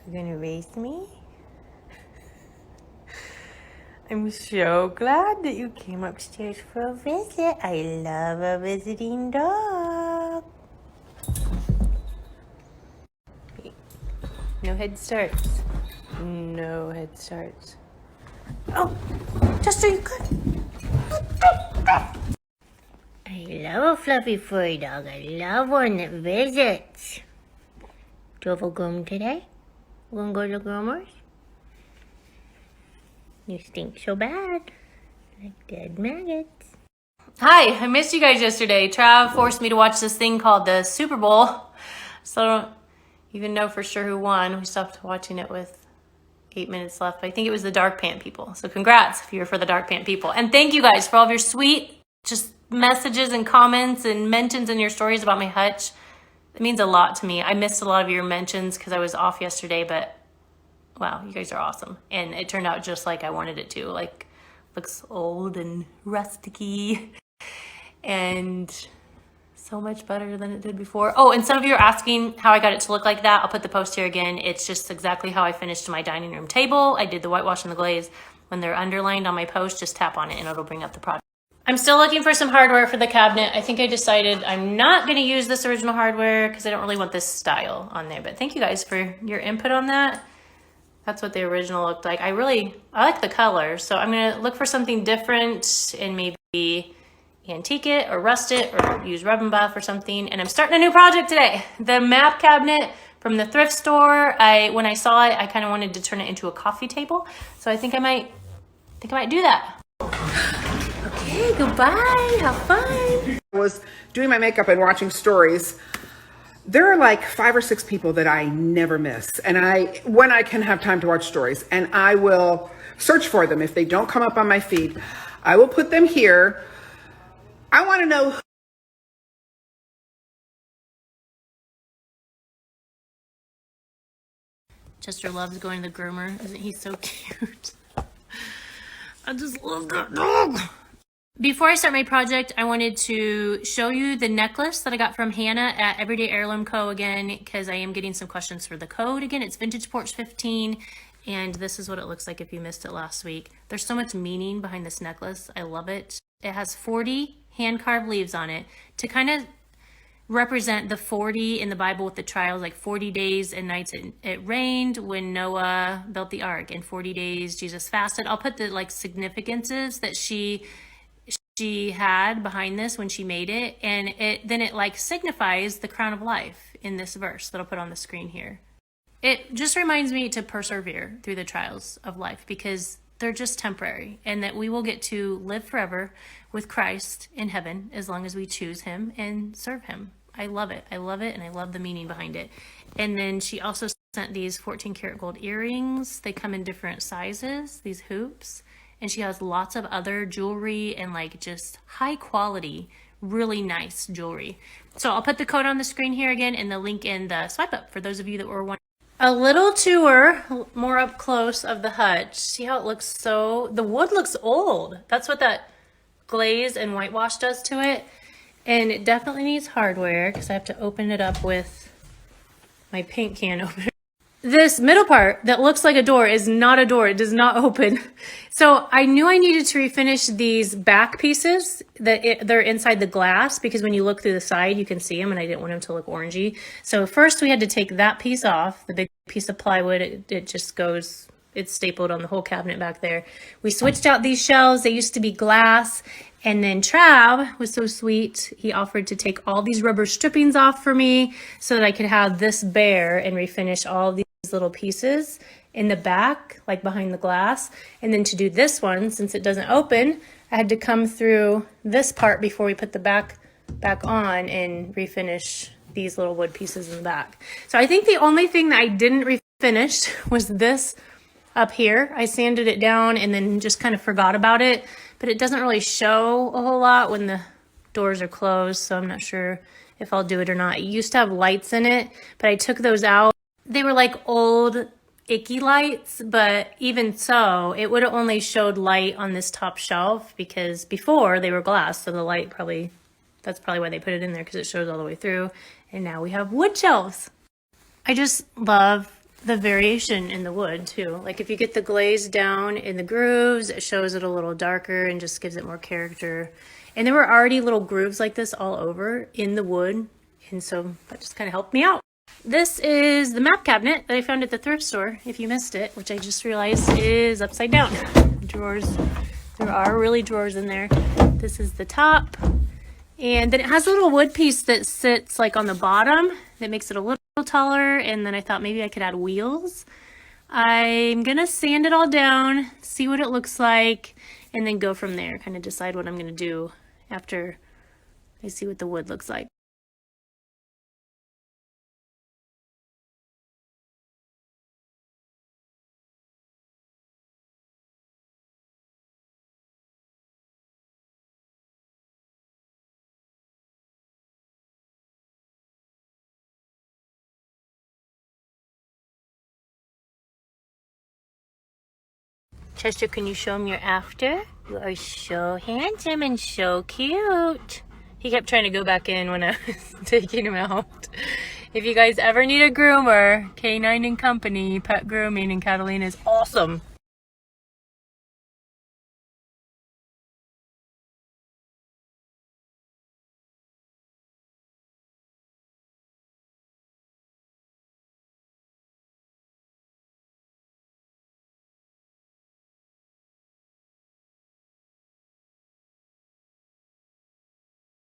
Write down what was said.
You're gonna race me? I'm so glad that you came upstairs for a visit. I love a visiting dog. No head starts. No head starts. Oh, just so you could. I love a fluffy furry dog. I love one that visits. Do you have a groom today? We're gonna go to the groomers? You stink so bad. Like dead maggots. Hi, I missed you guys yesterday. Trav forced me to watch this thing called the Super Bowl. So I don't even know for sure who won. We stopped watching it with 8 minutes left. But I think it was the dark pant people. So congrats if you were for the dark pant people. And thank you guys for all of your sweet just messages and comments and mentions in your stories about my hutch. It means a lot to me. I missed a lot of your mentions because I was off yesterday, but wow, you guys are awesome. And it turned out just like I wanted it to. Like, looks old and rusticy and so much better than it did before. Oh, and some of you are asking how I got it to look like that. I'll put the post here again. It's just exactly how I finished my dining room table. I did the whitewash and the glaze. When they're underlined on my post, just tap on it and it'll bring up the product. I'm still looking for some hardware for the cabinet. I think I decided I'm not going to use this original hardware because I don't really want this style on there. But thank you guys for your input on that. That's what the original looked like. I like the color. So I'm going to look for something different and maybe antique it or rust it or use rub and buff or something. And I'm starting a new project today. The map cabinet from the thrift store. When I saw it, I kind of wanted to turn it into a coffee table. So I think I might do that. Okay, goodbye. Have fun. I was doing my makeup and watching stories. There are like 5 or 6 people that I never miss. And when I can have time to watch stories, and I will search for them. If they don't come up on my feed, I will put them here. I want to know. Chester loves going to the groomer. Isn't he so cute? I just love that dog. Before I start my project, I wanted to show you the necklace that I got from Hannah at Everyday Heirloom Co. again, because I am getting some questions for the code. Again, it's VintagePorch 15, and this is what it looks like if you missed it last week. There's so much meaning behind this necklace. I love it. It has 40 hand-carved leaves on it to kind of represent the 40 in the Bible with the trials, like 40 days and nights it rained when Noah built the ark, and 40 days Jesus fasted. I'll put the like significances that she had behind this when she made it, and then it like signifies the crown of life in this verse that I'll put on the screen here. It just reminds me to persevere through the trials of life because they're just temporary, and that we will get to live forever with Christ in heaven as long as we choose him and serve him. I love it. I love it, and I love the meaning behind it. And then she also sent these 14 karat gold earrings. They come in different sizes, these hoops. And she has lots of other jewelry and like just high quality, really nice jewelry. So I'll put the code on the screen here again and the link in the swipe up for those of you that were wondering. A little tour, more up close of the hutch. See how it looks the wood looks old. That's what that glaze and whitewash does to it. And it definitely needs hardware because I have to open it up with my paint can opener. This middle part that looks like a door is not a door. It does not open. So I knew I needed to refinish these back pieces they're inside the glass, because when you look through the side, you can see them, and I didn't want them to look orangey. So first we had to take that piece off, the big piece of plywood. It just goes, it's stapled on the whole cabinet back there. We switched out these shelves. They used to be glass. And then Trav was so sweet. He offered to take all these rubber strippings off for me so that I could have this bare and refinish all these little pieces in the back, like behind the glass. And then to do this one, since it doesn't open, I had to come through this part before we put the back on and refinish these little wood pieces in the back. So I think the only thing that I didn't refinish was this up here. I sanded it down and then just kind of forgot about it, but it doesn't really show a whole lot when the doors are closed, so I'm not sure if I'll do it or not. It used to have lights in it, but I took those out. They were like old icky lights, but even so, it would have only showed light on this top shelf because before they were glass, so the light that's probably why they put it in there, because it shows all the way through. And now we have wood shelves. I just love the variation in the wood too. Like if you get the glaze down in the grooves, it shows it a little darker and just gives it more character. And there were already little grooves like this all over in the wood. And so that just kind of helped me out. This is the map cabinet that I found at the thrift store, if you missed it, which I just realized is upside down. Drawers, there are really drawers in there. This is the top. And then it has a little wood piece that sits like on the bottom that makes it a little taller. And then I thought maybe I could add wheels. I'm gonna sand it all down, see what it looks like, and then go from there. Kind of decide what I'm gonna do after I see what the wood looks like. Chester, can you show him your after? You are so handsome and so cute. He kept trying to go back in when I was taking him out. If you guys ever need a groomer, K9 & Company, Pet Grooming in Catalina is awesome.